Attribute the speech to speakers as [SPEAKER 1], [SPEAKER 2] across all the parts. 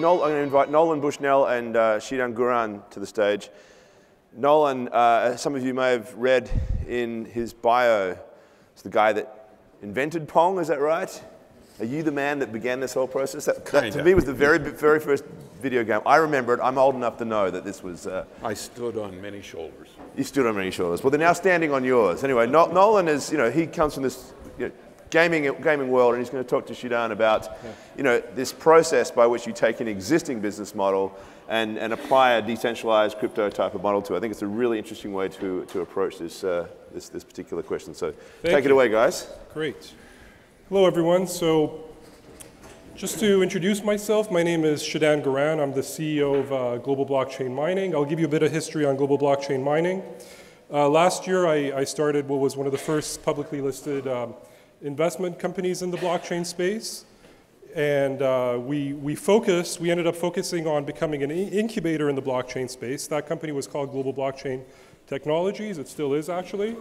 [SPEAKER 1] I'm going to invite Nolan Bushnell and Shidan Gouran to the stage. Nolan, some of you may have read in his bio, it's the guy that invented Pong, is that right? Are you the man that began this whole process? That to me was the very first video game. I remember it. I'm old enough to know that this was...
[SPEAKER 2] I stood on many shoulders.
[SPEAKER 1] You stood on many shoulders. Well, they're now standing on yours. Anyway, Nolan is, he comes from this gaming world, and he's going to talk to Shidan about, this process by which you take an existing business model and apply a decentralized crypto type of model to it. I think it's a really interesting way to approach this particular question. So take it away, guys.
[SPEAKER 3] Great. Hello, everyone. So just to introduce myself, my name is Shidan Gouran. I'm the CEO of Global Blockchain Mining. I'll give you a bit of history on global blockchain mining. Last year, I started what was one of the first publicly listed investment companies in the blockchain space. And we ended up focusing on becoming an incubator in the blockchain space. That company was called Global Blockchain Technologies. It still is, actually.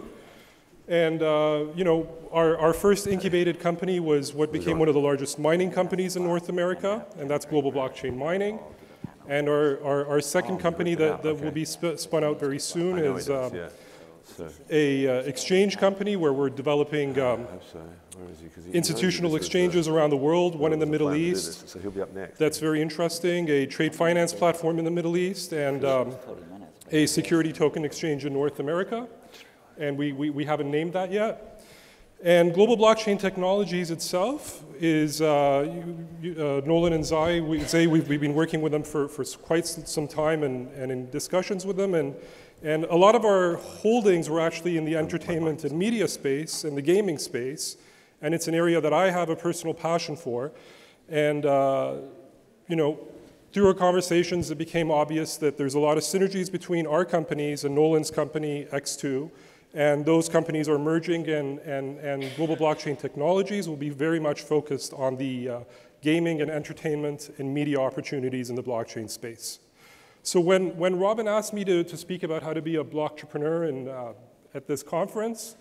[SPEAKER 3] And our first incubated company was what became one of the largest mining companies in North America, and that's Global Blockchain Mining. And our second company that will be spun out very soon is a exchange company where we're developing institutional exchanges around the world, one in the Middle East.
[SPEAKER 1] So he'll be up next.
[SPEAKER 3] That's very interesting, a trade finance platform in the Middle East, and a security token exchange in North America. And we haven't named that yet. And Global Blockchain Technologies itself is, Nolan and Zai, we've been working with them for quite some time and in discussions with them. And a lot of our holdings were actually in the entertainment and media space and the gaming space. And it's an area that I have a personal passion for. And, through our conversations, it became obvious that there's a lot of synergies between our companies and Nolan's company, X2. And those companies are merging, and Global Blockchain Technologies will be very much focused on the gaming and entertainment and media opportunities in the blockchain space. So when Robin asked me to speak about how to be a block-trepreneur at this conference,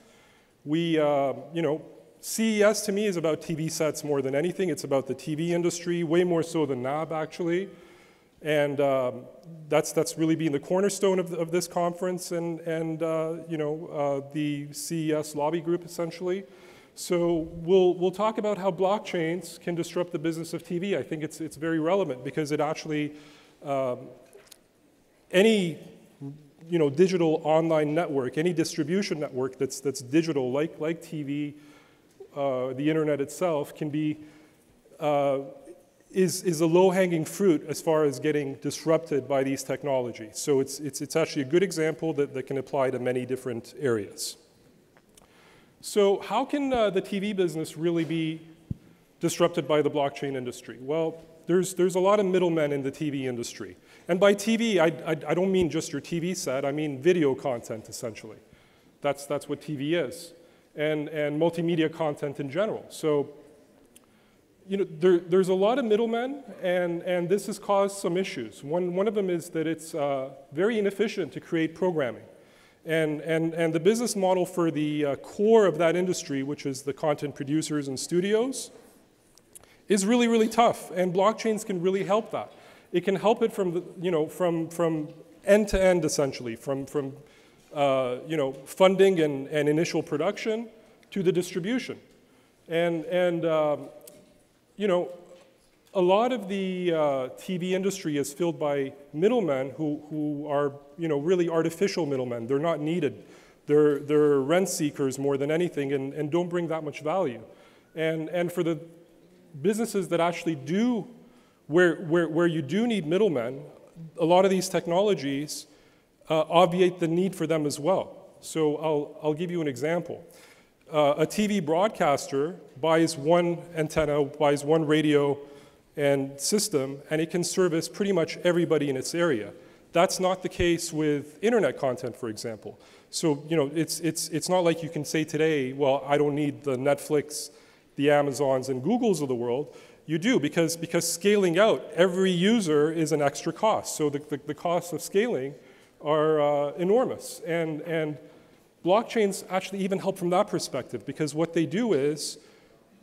[SPEAKER 3] CES to me is about TV sets more than anything. It's about the TV industry, way more so than NAB, actually. And that's really been the cornerstone of this conference and the CES lobby group, essentially. So we'll talk about how blockchains can disrupt the business of TV. I think it's very relevant because it actually, any digital online network, any distribution network that's digital, like TV, the internet itself, can be is a low-hanging fruit as far as getting disrupted by these technologies. So it's actually a good example that can apply to many different areas. So how can the TV business really be disrupted by the blockchain industry? Well, there's a lot of middlemen in the TV industry. And by TV, I don't mean just your TV set, I mean video content, essentially. That's what TV is, and multimedia content in general. So there's a lot of middlemen, and this has caused some issues. One of them is that it's very inefficient to create programming. And the business model for the core of that industry, which is the content producers and studios, is really, really tough. And blockchains can really help that. It can help it from end to end, essentially, from funding and initial production to the distribution. A lot of the TV industry is filled by middlemen who are, really artificial middlemen. They're not needed. They're rent seekers more than anything and don't bring that much value. And for the businesses that actually do, where you do need middlemen, a lot of these technologies obviate the need for them as well. So I'll give you an example. A TV broadcaster buys one antenna, buys one radio and system, and it can service pretty much everybody in its area. That's not the case with internet content, for example. So it's not like you can say today, well, I don't need the Netflix, the Amazons, and Googles of the world. You do, because scaling out, every user is an extra cost. So the costs of scaling are enormous. And blockchains actually even help from that perspective, because what they do is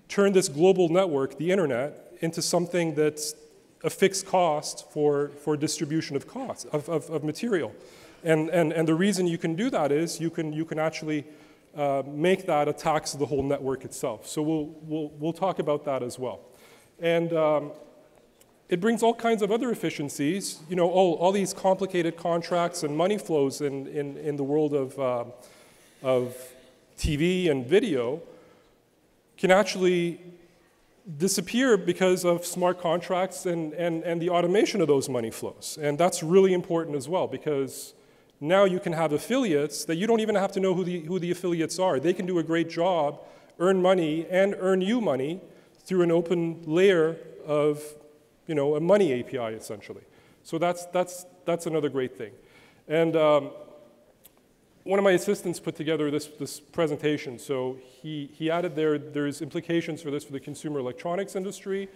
[SPEAKER 3] turn this global network, the internet, into something that's a fixed cost for distribution of costs, of material. And the reason you can do that is you can actually make that a tax of the whole network itself. So we'll talk about that as well. And it brings all kinds of other efficiencies. You know, all these complicated contracts and money flows in the world of TV and video can actually disappear because of smart contracts and the automation of those money flows. And that's really important as well, because now you can have affiliates that you don't even have to know who the affiliates are. They can do a great job, earn money, and earn you money through an open layer of, you know, a money API, essentially. So that's another great thing. And one of my assistants put together this presentation. So he added there's implications for this for the consumer electronics industry.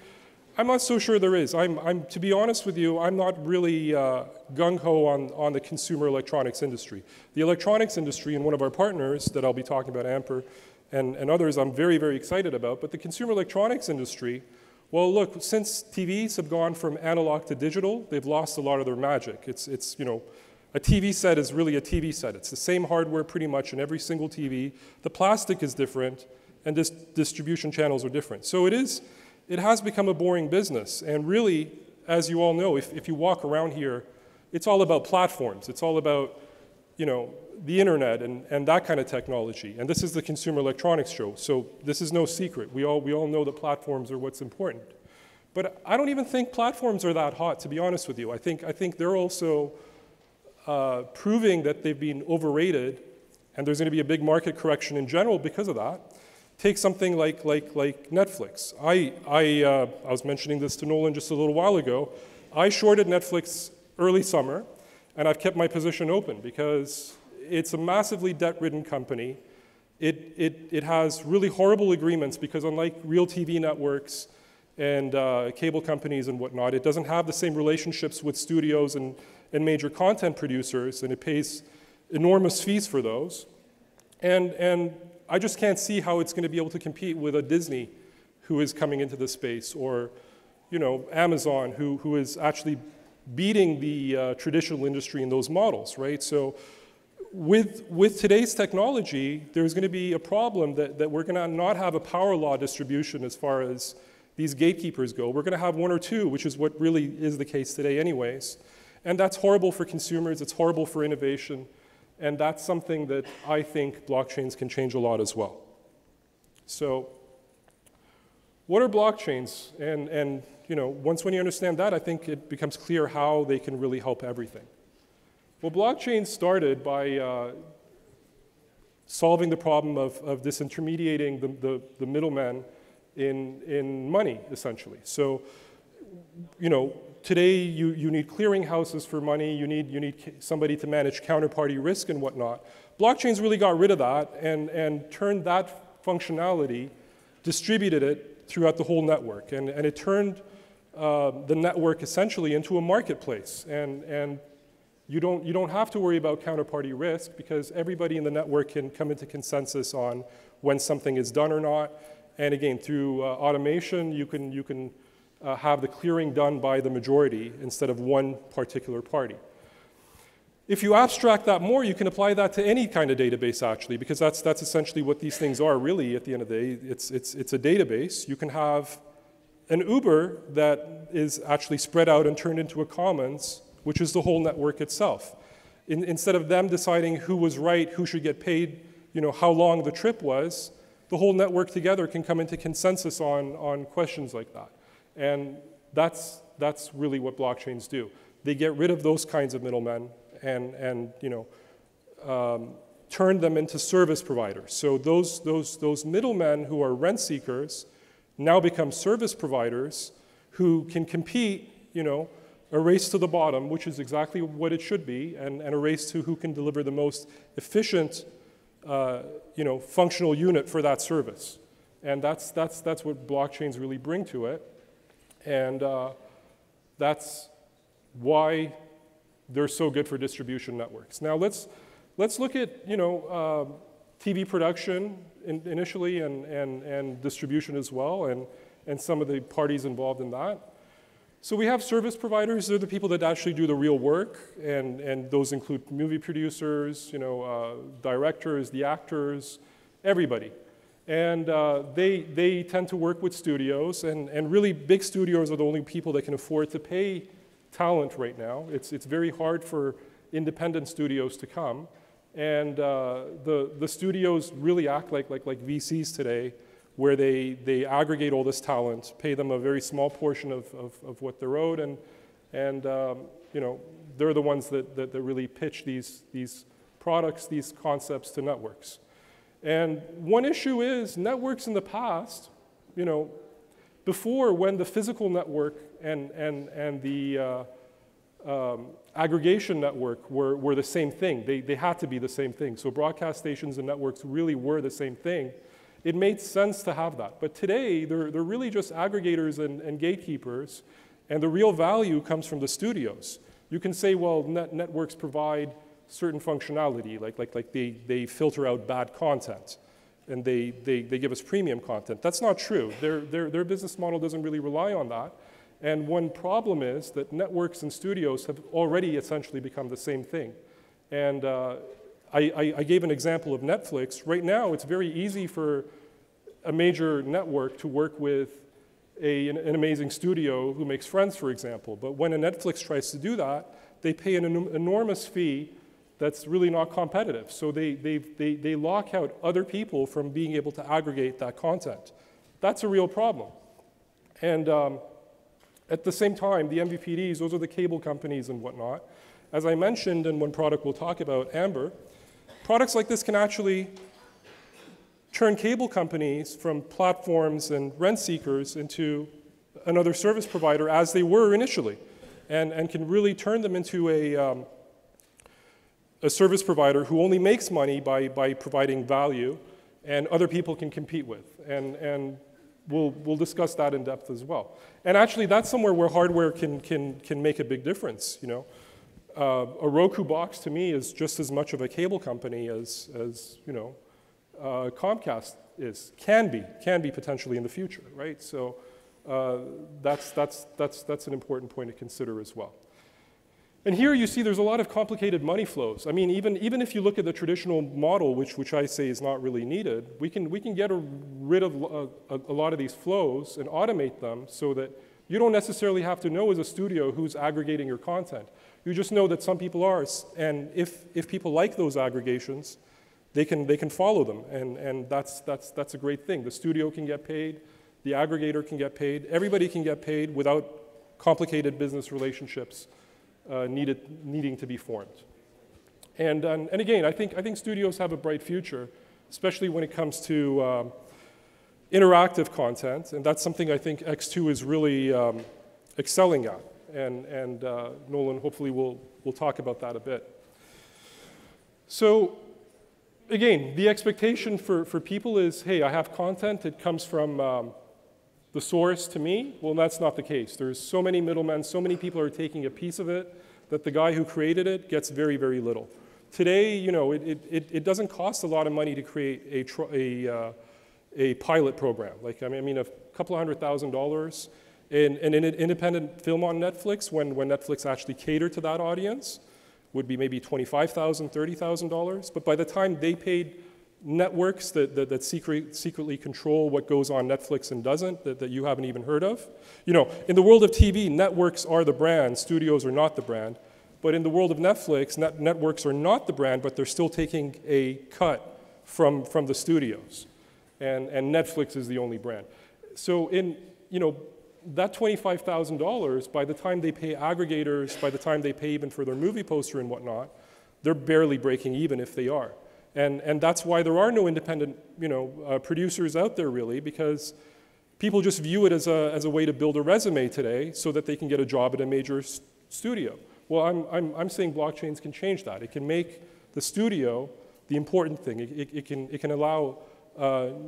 [SPEAKER 3] I'm not so sure there is. To be honest with you, I'm not really gung-ho on the consumer electronics industry. The electronics industry, and one of our partners that I'll be talking about, Amper, and others, I'm very, very excited about. But the consumer electronics industry, well, look, since TVs have gone from analog to digital, they've lost a lot of their magic. It's you know, a TV set is really a TV set. It's the same hardware pretty much in every single TV. The plastic is different, and distribution channels are different. So it has become a boring business. And really, as you all know, if you walk around here, it's all about platforms. It's all about, you know, the internet and that kind of technology. And this is the Consumer Electronics Show, so this is no secret. We all know that platforms are what's important. But I don't even think platforms are that hot, to be honest with you. I think they're also proving that they've been overrated, and there's going to be a big market correction in general because of that. Take something like Netflix. I was mentioning this to Nolan just a little while ago. I shorted Netflix early summer, and I've kept my position open because it's a massively debt-ridden company. It has really horrible agreements because unlike real TV networks and cable companies and whatnot, it doesn't have the same relationships with studios and major content producers, and it pays enormous fees for those. And I just can't see how it's going to be able to compete with a Disney who is coming into the space, or, you know, Amazon who is actually beating the traditional industry in those models, right? So with today's technology, there's going to be a problem that we're going to not have a power law distribution as far as these gatekeepers go. We're going to have one or two, which is what really is the case today anyways. And that's horrible for consumers. It's horrible for innovation. And that's something that I think blockchains can change a lot as well. So what are blockchains? And you know, once when you understand that, I think it becomes clear how they can really help everything. Well, blockchains started by solving the problem of disintermediating the middleman in money, essentially. So, you know, today you need clearing houses for money, you need somebody to manage counterparty risk and whatnot. Blockchains really got rid of that and turned that functionality, distributed it throughout the whole network. And it turned the network essentially into a marketplace. And you don't have to worry about counterparty risk because everybody in the network can come into consensus on when something is done or not. And again, through automation, you can have the clearing done by the majority instead of one particular party. If you abstract that more, you can apply that to any kind of database, actually, because that's essentially what these things are, really, at the end of the day. It's a database. You can have an Uber that is actually spread out and turned into a commons, which is the whole network itself. Instead of them deciding who was right, who should get paid, you know, how long the trip was, the whole network together can come into consensus on questions like that. And that's really what blockchains do. They get rid of those kinds of middlemen and you know, turn them into service providers. So those middlemen who are rent seekers now become service providers who can compete, you know, a race to the bottom, which is exactly what it should be, and a race to who can deliver the most efficient, you know, functional unit for that service. And that's what blockchains really bring to it. And that's why they're so good for distribution networks. Now let's look at, you know, TV production initially and distribution as well, and some of the parties involved in that. So we have service providers. They're the people that actually do the real work, and those include movie producers, directors, the actors, everybody. And they tend to work with studios, and really big studios are the only people that can afford to pay talent right now. It's very hard for independent studios to come, and the studios really act like VCs today, where they aggregate all this talent, pay them a very small portion of what they're owed, and they're the ones that really pitch these products, these concepts to networks. And one issue is networks in the past, before, when the physical network and the aggregation network were the same thing. They had to be the same thing. So broadcast stations and networks really were the same thing. It made sense to have that. But today, they're really just aggregators and gatekeepers, and the real value comes from the studios. You can say, well, networks provide certain functionality, like they filter out bad content, and they give us premium content. That's not true. Their business model doesn't really rely on that. And one problem is that networks and studios have already essentially become the same thing. And I gave an example of Netflix. Right now, it's very easy for a major network to work with an amazing studio who makes Friends, for example. But when a Netflix tries to do that, they pay an enormous fee that's really not competitive. So they lock out other people from being able to aggregate that content. That's a real problem. And at the same time, the MVPDs, those are the cable companies and whatnot. As I mentioned in one product we'll talk about, Amber, products like this can actually turn cable companies from platforms and rent seekers into another service provider, as they were initially, and can really turn them into a service provider who only makes money by providing value, and other people can compete with. And we'll discuss that in depth as well. And actually, that's somewhere where hardware can make a big difference. A Roku box to me is just as much of a cable company as Comcast can be potentially in the future, right? So that's an important point to consider as well. And here you see there's a lot of complicated money flows. I mean, even if you look at the traditional model, which I say is not really needed, we can get rid of a lot of these flows and automate them so that you don't necessarily have to know as a studio who's aggregating your content. You just know that some people are, and if people like those aggregations, they can follow them, and that's a great thing. The studio can get paid, the aggregator can get paid, everybody can get paid without complicated business relationships needing to be formed. And again, I think studios have a bright future, especially when it comes to interactive content, and that's something I think X2 is really excelling at. And Nolan hopefully will talk about that a bit. So again, the expectation for people is, hey, I have content, it comes from the source to me. Well, that's not the case. There's so many middlemen, so many people are taking a piece of it that the guy who created it gets very, very little. Today, it doesn't cost a lot of money to create a pilot program. Like, I mean, a couple of $100,000. An independent film on Netflix, when Netflix actually catered to that audience, would be maybe $25,000, $30,000. But by the time they paid networks that secretly control what goes on Netflix and doesn't, that you haven't even heard of. In the world of TV, networks are the brand, studios are not the brand. But in the world of Netflix, networks are not the brand, but they're still taking a cut from the studios. And Netflix is the only brand. So that $25,000, by the time they pay aggregators, by the time they pay even for their movie poster and whatnot, they're barely breaking even if they are. And that's why there are no independent producers out there really, because people just view it as a way to build a resume today so that they can get a job at a major studio. Well, I'm saying blockchains can change that. It can make the studio the important thing. It can allow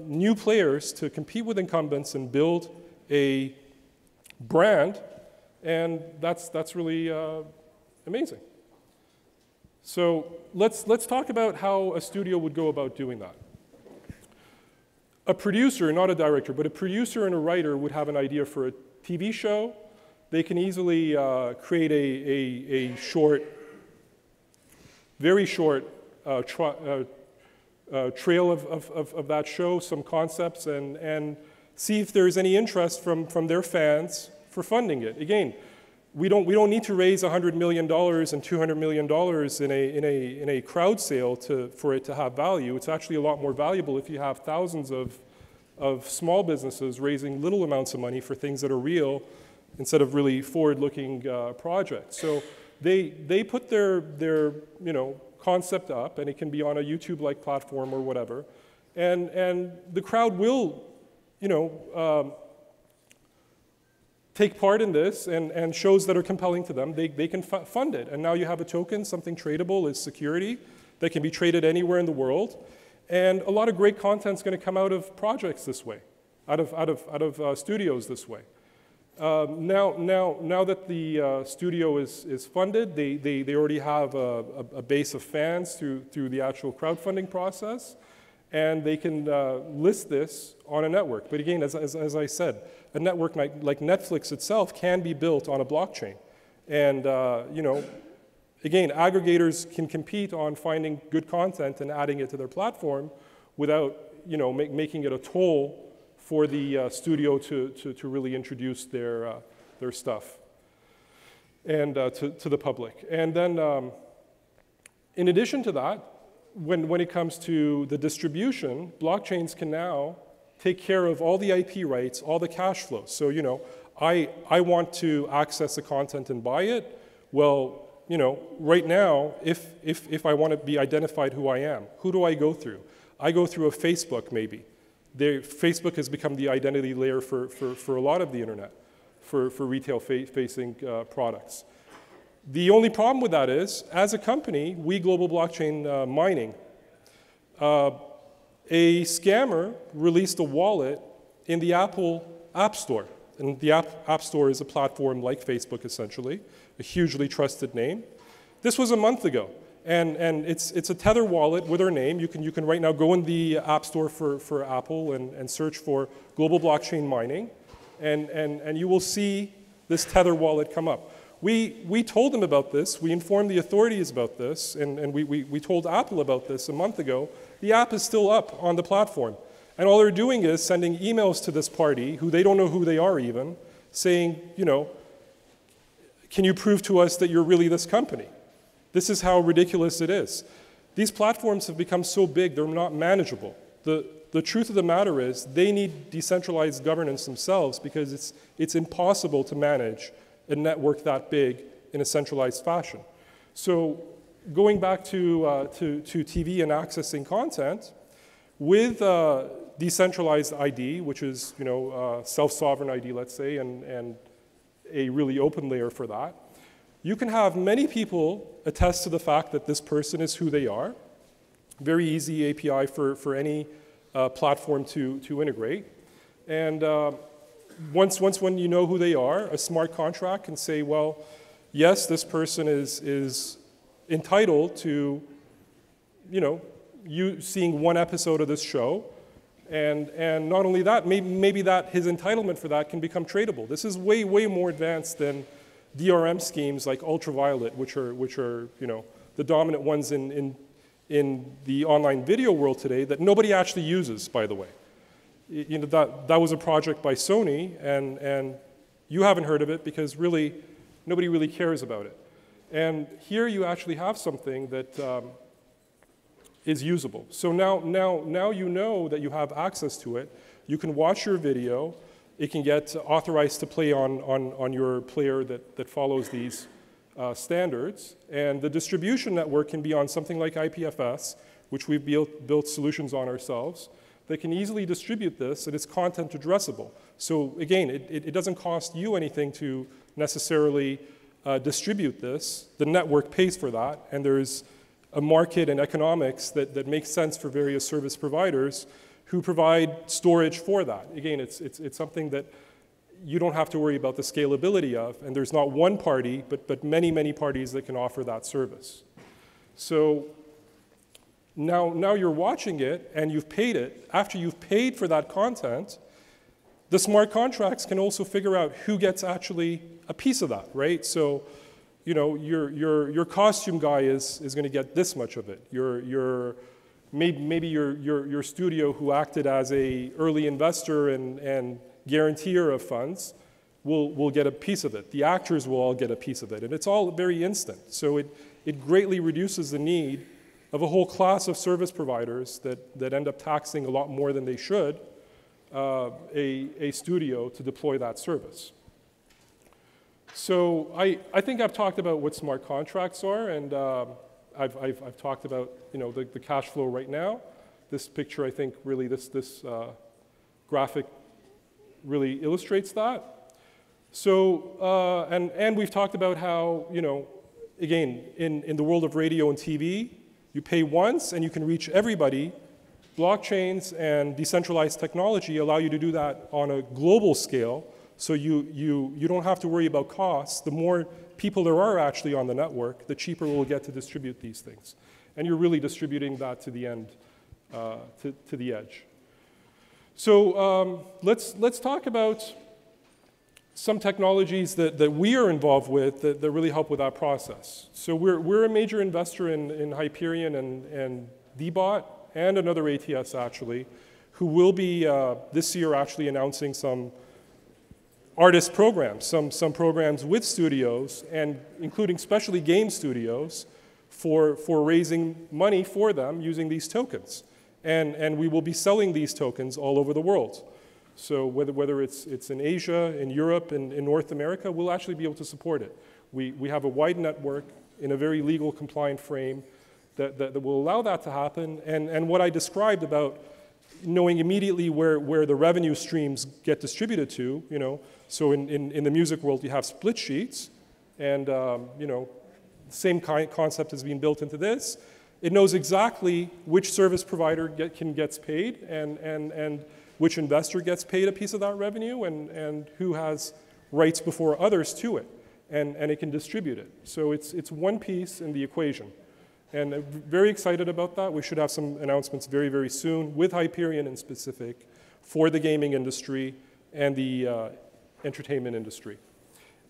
[SPEAKER 3] new players to compete with incumbents and build a brand, and that's really amazing. So let's talk about how a studio would go about doing that. A producer, not a director, but a producer and a writer would have an idea for a TV show, they can easily create a short, very short trail of that show, some concepts, and see if there's any interest from their fans for funding it. Again, we don't need to raise $100 million and $200 million in a crowd sale for it to have value. It's actually a lot more valuable if you have thousands of small businesses raising little amounts of money for things that are real instead of really forward-looking projects. So they put their concept up, and it can be on a YouTube-like platform or whatever, and the crowd will take part in this, and shows that are compelling to them, they can fund it. And now you have a token, something tradable is security that can be traded anywhere in the world. And a lot of great content is going to come out of projects this way, out of studios this way. Now that the studio is funded, they already have a base of fans through the actual crowdfunding process, and they can list this on a network. But again, as I said, a network like Netflix itself can be built on a blockchain. And again, aggregators can compete on finding good content and adding it to their platform without making it a toll for the studio to really introduce their stuff and to the public. And then in addition to that, when it comes to the distribution, blockchains can now take care of all the IP rights, all the cash flows. So, I want to access the content and buy it. Well, right now, if I want to be identified who I am, who do I go through? I go through a Facebook, maybe. Facebook has become the identity layer for a lot of the internet, for retail-facing products. The only problem with that is, as a company, we Global Blockchain Mining, a scammer released a wallet in the Apple App Store. And the App Store is a platform like Facebook, essentially, a hugely trusted name. This was a month ago. And it's a Tether wallet with our name. You can right now go in the App Store for Apple and search for Global Blockchain Mining. And you will see this Tether wallet come up. We told them about this. We informed the authorities about this. And we told Apple about this a month ago. The app is still up on the platform. And all they're doing is sending emails to this party, who they don't know who they are even, saying, can you prove to us that you're really this company? This is how ridiculous it is. These platforms have become so big, they're not manageable. The truth of the matter is they need decentralized governance themselves because it's impossible to manage a network that big in a centralized fashion. So going back to TV and accessing content, with decentralized ID, which is self-sovereign ID, let's say, and a really open layer for that, you can have many people attest to the fact that this person is who they are. Very easy API for any platform to integrate. And once when you know who they are, a smart contract can say, well, yes, this person is entitled to you seeing one episode of this show. And not only that, maybe that his entitlement for that can become tradable. This is way more advanced than DRM schemes like ultraviolet, which are the dominant ones in the online video world today that nobody actually uses, by the way. That was a project by Sony, and you haven't heard of it because really nobody really cares about it. And here you actually have something that is usable. So now you know that you have access to it. You can watch your video. It can get authorized to play on your player that follows these standards. And the distribution network can be on something like IPFS, which we've built solutions on ourselves, that can easily distribute this, and it's content addressable. So again, it doesn't cost you anything to necessarily distribute this. The network pays for that, and there's a market and economics that makes sense for various service providers who provide storage for that. Again, it's something that you don't have to worry about the scalability of, and there's not one party, but many parties that can offer that service. So now you're watching it, and you've paid it. After you've paid for that content, the smart contracts can also figure out who gets actually a piece of that, right? So, you know, your costume guy is going to get this much of it. Maybe your studio who acted as a early investor and guarantor of funds will get a piece of it. The actors will all get a piece of it. And it's all very instant. So it greatly reduces the need of a whole class of service providers that end up taxing a lot more than they should a studio to deploy that service. So I think I've talked about what smart contracts are, and I've talked about, you know, the cash flow right now. This picture, I think, really, this graphic really illustrates that. So, and we've talked about how, you know, again, in the world of radio and TV, you pay once and you can reach everybody. Blockchains and decentralized technology allow you to do that on a global scale, so you don't have to worry about costs. The more people there are actually on the network, the cheaper we'll get to distribute these things. And you're really distributing that to the end, to the edge. So let's talk about some technologies that we are involved with that really help with that process. So we're a major investor in Hyperion and Dbot, and another ATS actually, who will be this year actually announcing some artist programs, some programs with studios, and including specially game studios for raising money for them using these tokens. And we will be selling these tokens all over the world. So whether it's in Asia, in Europe, in North America, we'll actually be able to support it. We have a wide network in a very legal compliant frame that will allow that to happen. And what I described about knowing immediately where the revenue streams get distributed to, you know, so in the music world you have split sheets, and you know, same concept is being built into this. It knows exactly which service provider gets paid and which investor gets paid a piece of that revenue and who has rights before others to it, and it can distribute it. So it's one piece in the equation. And I'm very excited about that. We should have some announcements very, very soon with Hyperion in specific for the gaming industry and the entertainment industry.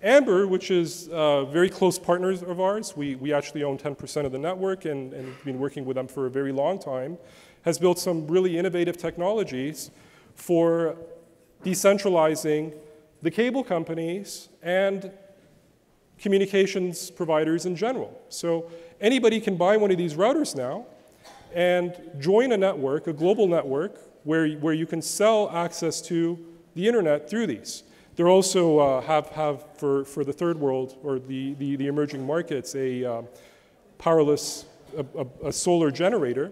[SPEAKER 3] Amber, which is very close partners of ours, we actually own 10% of the network and been working with them for a very long time, has built some really innovative technologies for decentralizing the cable companies and communications providers in general. So anybody can buy one of these routers now and join a network, a global network, where you can sell access to the internet through these. They also have for the third world or the emerging markets a powerless, a solar generator.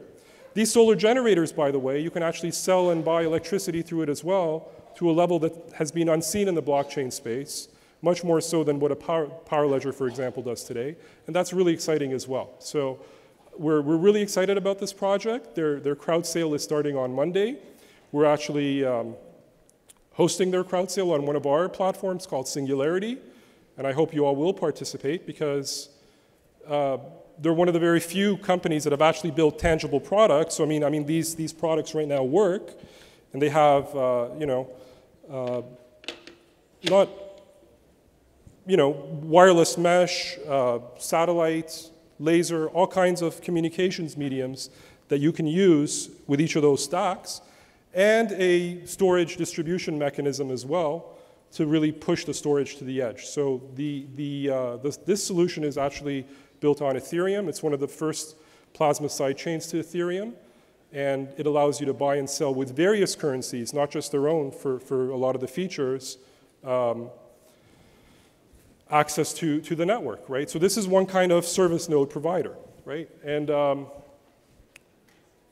[SPEAKER 3] These solar generators, by the way, you can actually sell and buy electricity through it as well to a level that has been unseen in the blockchain space, much more so than what a power ledger, for example, does today. And that's really exciting as well. So we're really excited about this project. Their crowd sale is starting on Monday. We're actually hosting their crowd sale on one of our platforms called Singularity. And I hope you all will participate because they're one of the very few companies that have actually built tangible products. So I mean these products right now work, and they have wireless mesh, satellite, laser, all kinds of communications mediums that you can use with each of those stacks, and a storage distribution mechanism as well to really push the storage to the edge. So this solution is actually built on Ethereum. It's one of the first plasma side chains to Ethereum, and it allows you to buy and sell with various currencies, not just their own for a lot of the features, access to the network, right? So this is one kind of service node provider, right? And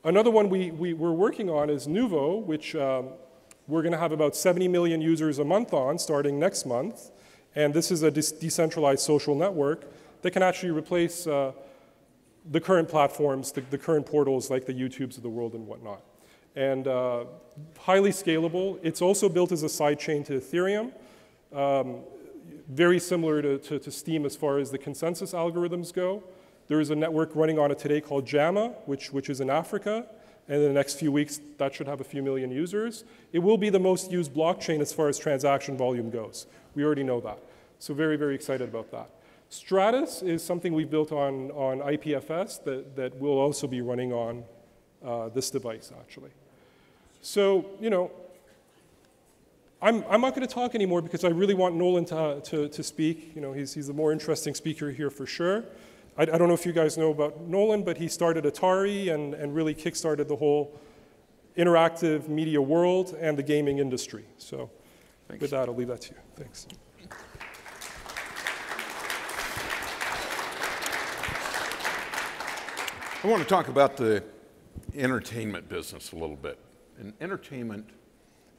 [SPEAKER 3] another one we're working on is Nouveau, which we're going to have about 70 million users a month on starting next month. And this is a decentralized social network that can actually replace the current platforms, the current portals like the YouTubes of the world and whatnot. And highly scalable. It's also built as a side chain to Ethereum. Very similar to Steam as far as the consensus algorithms go. There is a network running on it today called JAMA, which is in Africa. And in the next few weeks, that should have a few million users. It will be the most used blockchain as far as transaction volume goes. We already know that. So very, very excited about that. Stratus is something we built on IPFS that will also be running on this device, actually. So, you know, I'm not going to talk anymore because I really want Nolan to speak. You know, he's the more interesting speaker here for sure. I don't know if you guys know about Nolan, but he started Atari and really kickstarted the whole interactive media world and the gaming industry. So with that, I'll leave that to you. Thanks.
[SPEAKER 2] I want to talk about the entertainment business a little bit. And entertainment,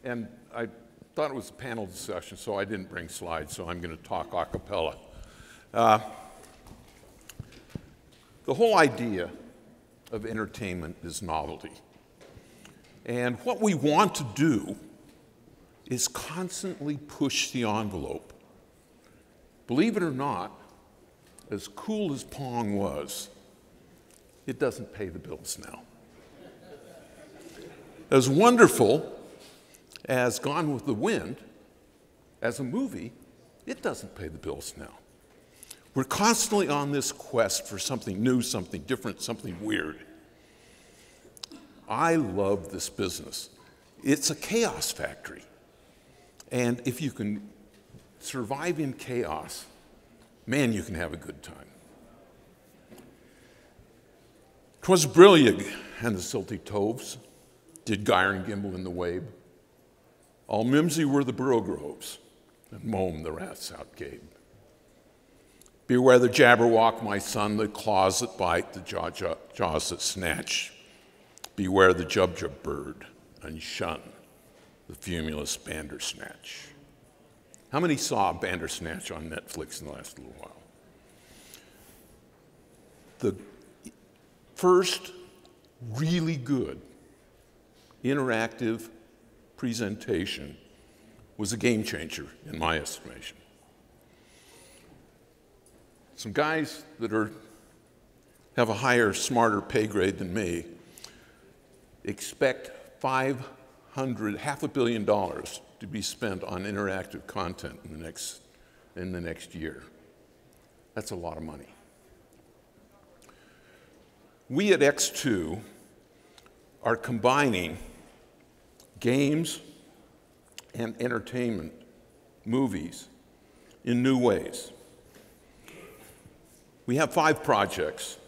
[SPEAKER 2] and I thought it was a panel discussion, so I didn't bring slides, so I'm going to talk a cappella. The whole idea of entertainment is novelty. And what we want to do is constantly push the envelope. Believe it or not, as cool as Pong was, it doesn't pay the bills now. As wonderful as Gone with the Wind, as a movie, it doesn't pay the bills now. We're constantly on this quest for something new, something different, something weird. I love this business. It's a chaos factory. And if you can survive in chaos, man, you can have a good time. 'Twas Brillig and the Silty Toves did gyre and gimble in the wabe. All mimsy were the burrow groves, and mome the rats out gabe. Beware the jabberwock, my son, the claws that bite, the jaws that snatch. Beware the jubjub bird, and shun the fumulous bandersnatch. How many saw Bandersnatch on Netflix in the last little while? The first really good interactive presentation was a game changer, in my estimation. Some guys that have a higher, smarter pay grade than me expect $500 million to be spent on interactive content in the next year. That's a lot of money. We at X2 are combining games and entertainment, movies, in new ways. We have 5 projects,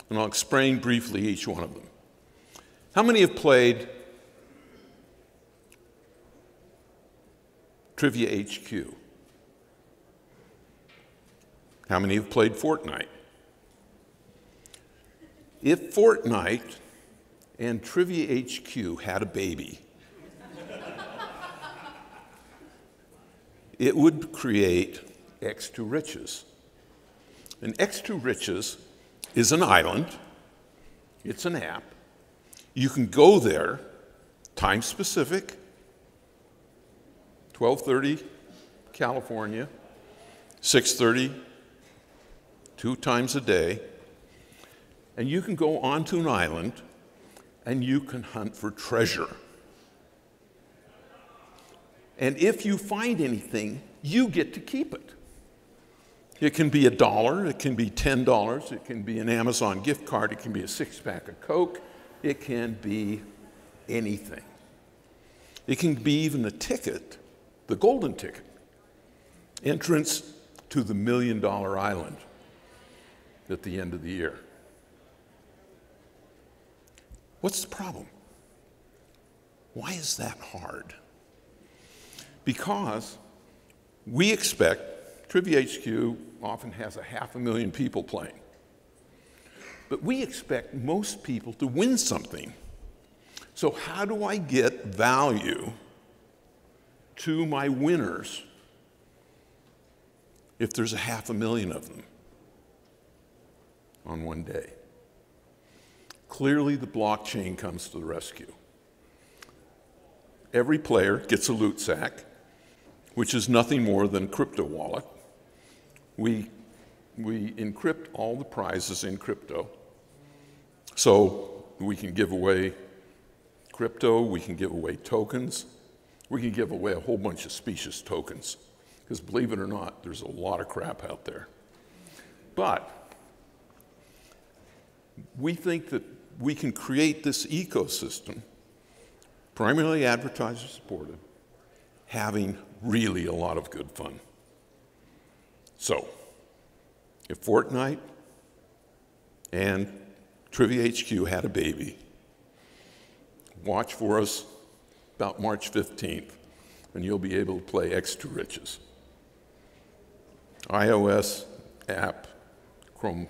[SPEAKER 2] and I'll explain briefly each one of them. How many have played Trivia HQ? How many have played Fortnite? If Fortnite and Trivia HQ had a baby, it would create X2 Riches. And X2 Riches is an island. It's an app. You can go there, time specific, 12:30 California, 6:30, 2 times a day, and you can go onto an island and you can hunt for treasure. And if you find anything, you get to keep it. It can be $1, it can be $10, it can be an Amazon gift card, it can be a 6-pack of Coke, it can be anything. It can be even a ticket, the golden ticket, entrance to the $1 million island at the end of the year. What's the problem? Why is that hard? Because we expect, Trivia HQ often has 500,000 people playing, but we expect most people to win something. So how do I get value to my winners if there's 500,000 of them on one day? Clearly, the blockchain comes to the rescue. Every player gets a loot sack, which is nothing more than a crypto wallet. We encrypt all the prizes in crypto. So we can give away crypto, we can give away tokens, we can give away a whole bunch of specious tokens. because believe it or not, there's a lot of crap out there. But we think that we can create this ecosystem, primarily advertiser supported, having really a lot of good fun. So, if Fortnite and Trivia HQ had a baby, watch for us about March 15th, and you'll be able to play Extra Riches. iOS app, Chrome.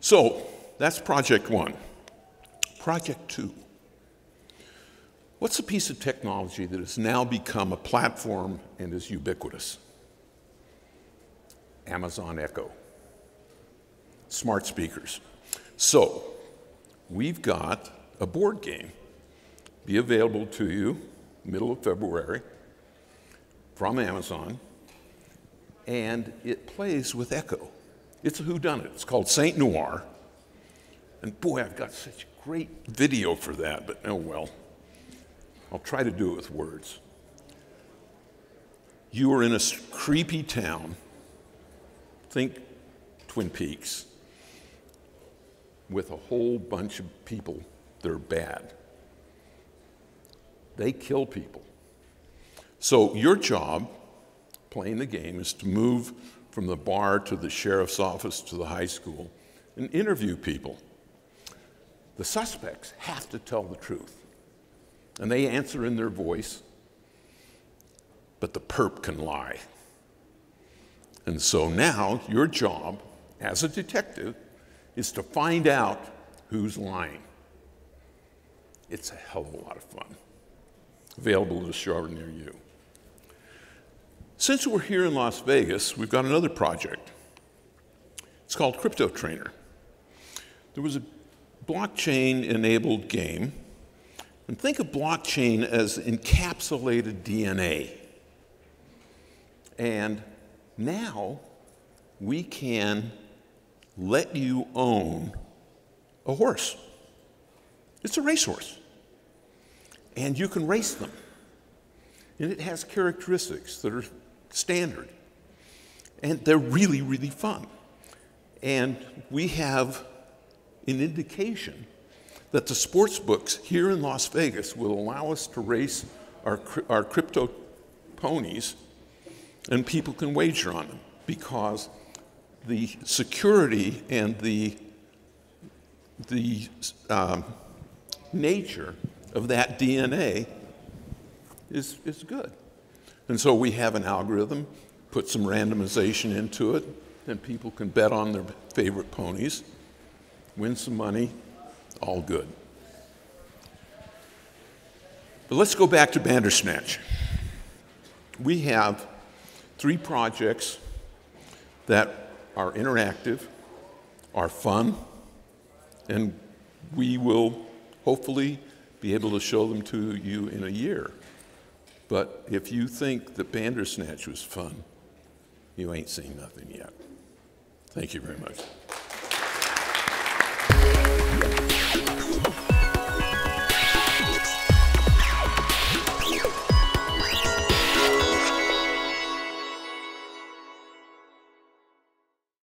[SPEAKER 2] So, that's project one. Project two. What's a piece of technology that has now become a platform and is ubiquitous? Amazon Echo. Smart speakers. So, we've got a board game be available to you middle of February from Amazon, and it plays with Echo. It's a whodunit. It's called Saint Noir. And boy, I've got such a great video for that, but oh well. I'll try to do it with words. You are in a creepy town, think Twin Peaks, with a whole bunch of people that are bad. They kill people. So your job, playing the game, is to move from the bar to the sheriff's office to the high school and interview people. The suspects have to tell the truth, and they answer in their voice, but the perp can lie. And so now your job as a detective is to find out who's lying. It's a hell of a lot of fun. Available at a store near you. Since we're here in Las Vegas, we've got another project. It's called CryptoTrainer. There was a blockchain-enabled game, and think of blockchain as encapsulated DNA. And now we can let you own a horse. It's a racehorse. And you can race them. And it has characteristics that are standard. And they're really, really fun. And we have an indication that the sports books here in Las Vegas will allow us to race our crypto ponies, and people can wager on them because the security and the nature of that DNA is good. And so we have an algorithm, put some randomization into it, and people can bet on their favorite ponies, win some money, all good. But let's go back to Bandersnatch. We have 3 projects that are interactive, are fun, and we will hopefully be able to show them to you in a year. But if you think that Bandersnatch was fun, you ain't seen nothing yet. Thank you very much.